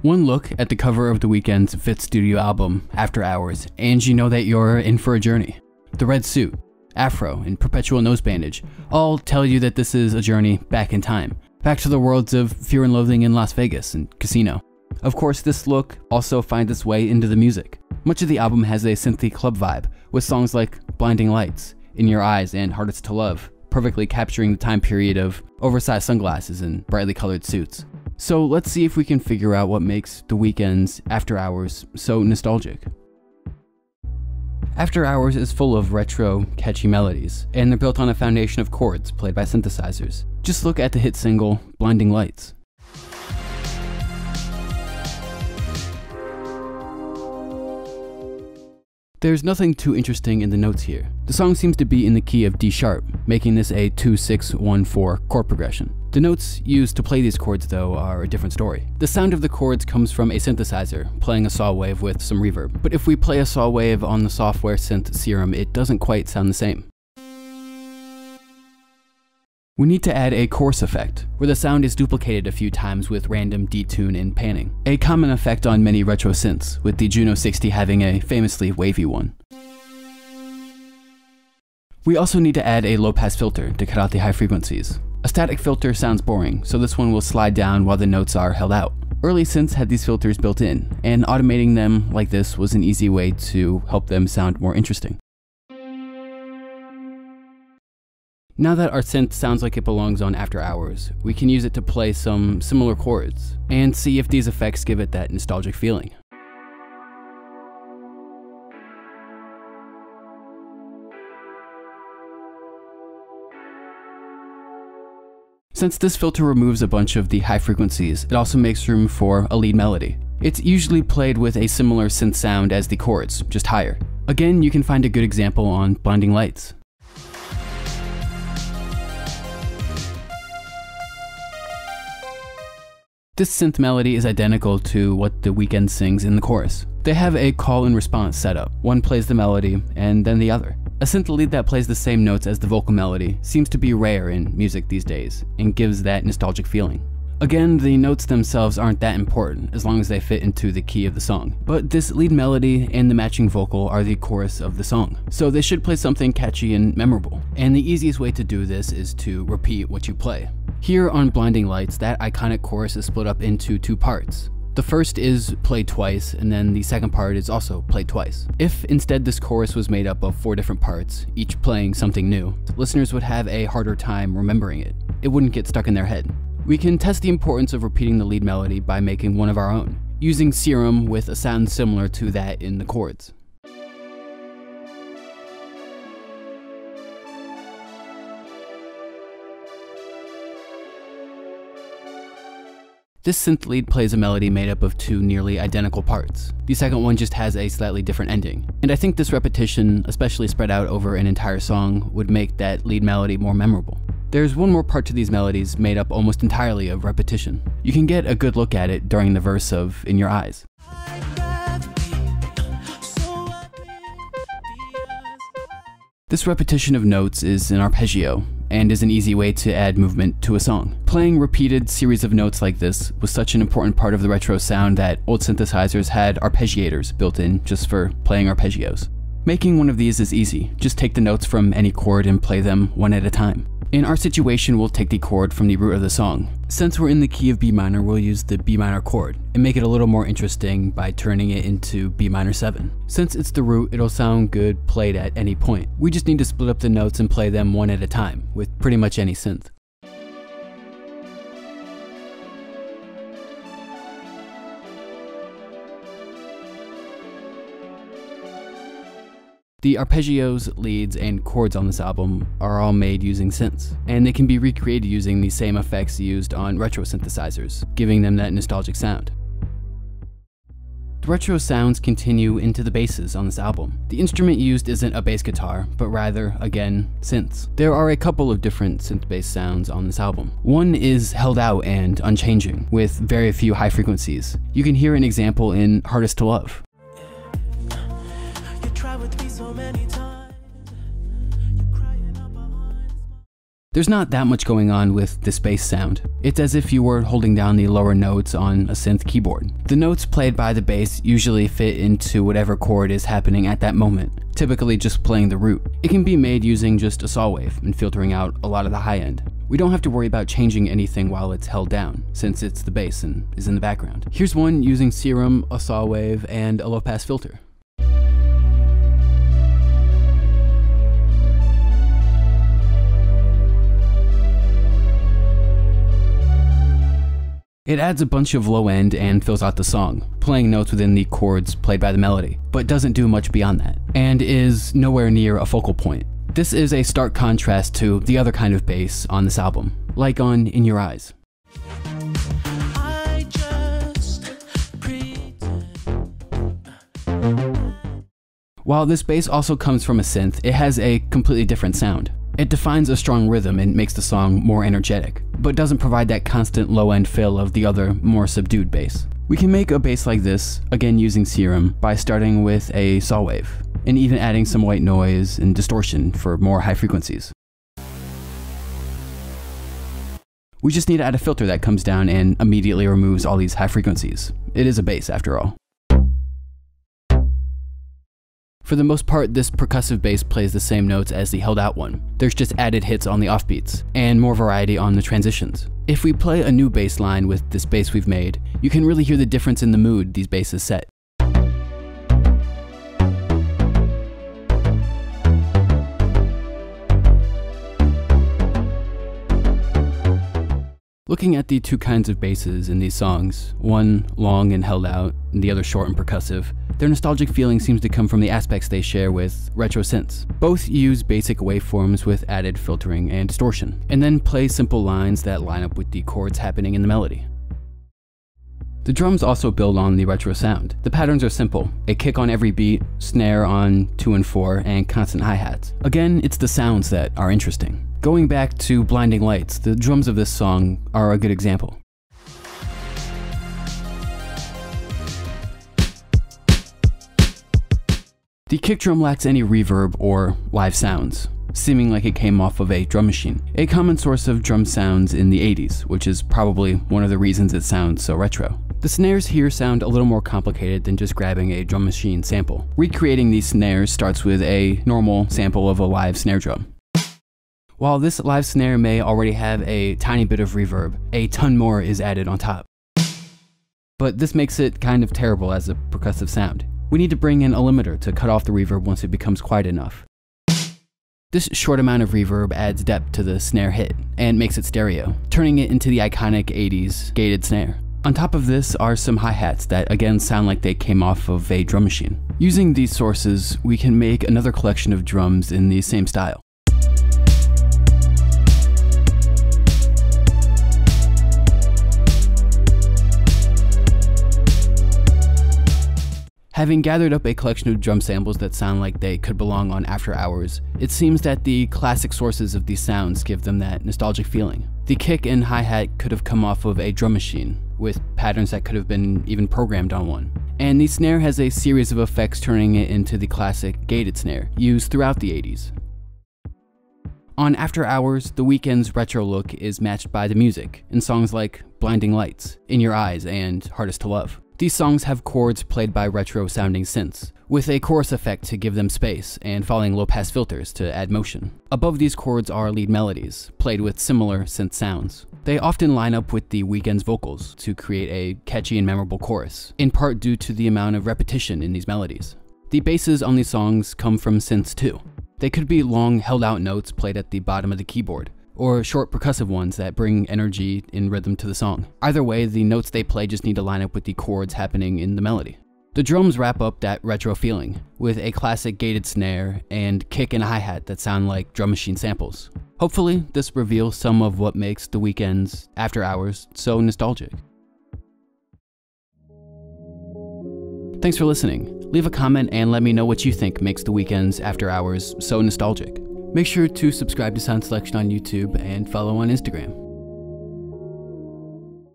One look at the cover of The Weeknd's 5th studio album, After Hours, and you know that you're in for a journey. The red suit, afro, and perpetual nose bandage all tell you that this is a journey back in time, back to the worlds of Fear and Loathing in Las Vegas and Casino. Of course, this look also finds its way into the music. Much of the album has a synthy club vibe, with songs like Blinding Lights, In Your Eyes, and Hardest to Love, perfectly capturing the time period of oversized sunglasses and brightly colored suits. So let's see if we can figure out what makes The Weeknd's After Hours so nostalgic. After Hours is full of retro, catchy melodies, and they're built on a foundation of chords played by synthesizers. Just look at the hit single, Blinding Lights. There's nothing too interesting in the notes here. The song seems to be in the key of D sharp, making this a 2-6-1-4 chord progression. The notes used to play these chords, though, are a different story. The sound of the chords comes from a synthesizer, playing a saw wave with some reverb. But if we play a saw wave on the software synth Serum, it doesn't quite sound the same. We need to add a chorus effect, where the sound is duplicated a few times with random detune and panning. A common effect on many retro synths, with the Juno 60 having a famously wavy one. We also need to add a low-pass filter to cut out the high frequencies. A static filter sounds boring, so this one will slide down while the notes are held out. Early synths had these filters built in, and automating them like this was an easy way to help them sound more interesting. Now that our synth sounds like it belongs on After Hours, we can use it to play some similar chords, and see if these effects give it that nostalgic feeling. Since this filter removes a bunch of the high frequencies, it also makes room for a lead melody. It's usually played with a similar synth sound as the chords, just higher. Again, you can find a good example on Blinding Lights. This synth melody is identical to what The Weeknd sings in the chorus. They have a call and response setup. One plays the melody, and then the other. A synth lead that plays the same notes as the vocal melody seems to be rare in music these days, and gives that nostalgic feeling. Again, the notes themselves aren't that important, as long as they fit into the key of the song. But this lead melody and the matching vocal are the chorus of the song, so they should play something catchy and memorable. And the easiest way to do this is to repeat what you play. Here on Blinding Lights, that iconic chorus is split up into two parts. The first is played twice, and then the second part is also played twice. If instead this chorus was made up of 4 different parts, each playing something new, listeners would have a harder time remembering it. It wouldn't get stuck in their head. We can test the importance of repeating the lead melody by making one of our own, using Serum with a sound similar to that in the chords. This synth lead plays a melody made up of 2 nearly identical parts. The second one just has a slightly different ending. And I think this repetition, especially spread out over an entire song, would make that lead melody more memorable. There's one more part to these melodies made up almost entirely of repetition. You can get a good look at it during the verse of In Your Eyes. This repetition of notes is an arpeggio, and is an easy way to add movement to a song. Playing repeated series of notes like this was such an important part of the retro sound that old synthesizers had arpeggiators built in just for playing arpeggios. Making one of these is easy. Just take the notes from any chord and play them one at a time. In our situation, we'll take the chord from the root of the song. Since we're in the key of B minor, we'll use the B minor chord and make it a little more interesting by turning it into B minor 7. Since it's the root, it'll sound good played at any point. We just need to split up the notes and play them one at a time with pretty much any synth. The arpeggios, leads, and chords on this album are all made using synths, and they can be recreated using the same effects used on retro synthesizers, giving them that nostalgic sound. The retro sounds continue into the basses on this album. The instrument used isn't a bass guitar, but rather, again, synths. There are a couple of different synth-based sounds on this album. One is held out and unchanging, with very few high frequencies. You can hear an example in Hardest to Love. There's not that much going on with this bass sound. It's as if you were holding down the lower notes on a synth keyboard. The notes played by the bass usually fit into whatever chord is happening at that moment, typically just playing the root. It can be made using just a saw wave and filtering out a lot of the high end. We don't have to worry about changing anything while it's held down, since it's the bass and is in the background. Here's one using Serum, a saw wave, and a low pass filter. It adds a bunch of low end and fills out the song, playing notes within the chords played by the melody, but doesn't do much beyond that, and is nowhere near a focal point. This is a stark contrast to the other kind of bass on this album, like on In Your Eyes. While this bass also comes from a synth, it has a completely different sound. It defines a strong rhythm and makes the song more energetic, but doesn't provide that constant low-end fill of the other, more subdued bass. We can make a bass like this, again using Serum, by starting with a saw wave, and even adding some white noise and distortion for more high frequencies. We just need to add a filter that comes down and immediately removes all these high frequencies. It is a bass after all. For the most part, this percussive bass plays the same notes as the held out one. There's just added hits on the offbeats, and more variety on the transitions. If we play a new bass line with this bass we've made, you can really hear the difference in the mood these basses set. Looking at the two kinds of basses in these songs, one long and held out, and the other short and percussive, their nostalgic feeling seems to come from the aspects they share with retro synths. Both use basic waveforms with added filtering and distortion, and then play simple lines that line up with the chords happening in the melody. The drums also build on the retro sound. The patterns are simple: a kick on every beat, snare on 2 and 4, and constant hi-hats. Again, it's the sounds that are interesting. Going back to Blinding Lights, the drums of this song are a good example. The kick drum lacks any reverb or live sounds, seeming like it came off of a drum machine, a common source of drum sounds in the 80s, which is probably one of the reasons it sounds so retro. The snares here sound a little more complicated than just grabbing a drum machine sample. Recreating these snares starts with a normal sample of a live snare drum. While this live snare may already have a tiny bit of reverb, a ton more is added on top. But this makes it kind of terrible as a percussive sound. We need to bring in a limiter to cut off the reverb once it becomes quiet enough. This short amount of reverb adds depth to the snare hit and makes it stereo, turning it into the iconic 80s gated snare. On top of this are some hi-hats that again sound like they came off of a drum machine. Using these sources, we can make another collection of drums in the same style. Having gathered up a collection of drum samples that sound like they could belong on After Hours, it seems that the classic sources of these sounds give them that nostalgic feeling. The kick and hi-hat could have come off of a drum machine, with patterns that could have been even programmed on one. And the snare has a series of effects turning it into the classic gated snare, used throughout the 80s. On After Hours, The Weeknd's retro look is matched by the music, in songs like Blinding Lights, In Your Eyes, and Hardest to Love. These songs have chords played by retro-sounding synths, with a chorus effect to give them space and falling low-pass filters to add motion. Above these chords are lead melodies, played with similar synth sounds. They often line up with the Weeknd's vocals to create a catchy and memorable chorus, in part due to the amount of repetition in these melodies. The basses on these songs come from synths too. They could be long, held-out notes played at the bottom of the keyboard, or short percussive ones that bring energy and rhythm to the song. Either way, the notes they play just need to line up with the chords happening in the melody. The drums wrap up that retro feeling, with a classic gated snare and kick and hi-hat that sound like drum machine samples. Hopefully, this reveals some of what makes The Weeknd's After Hours so nostalgic. Thanks for listening. Leave a comment and let me know what you think makes The Weeknd's After Hours so nostalgic. Make sure to subscribe to Sound Selection on YouTube and follow on Instagram.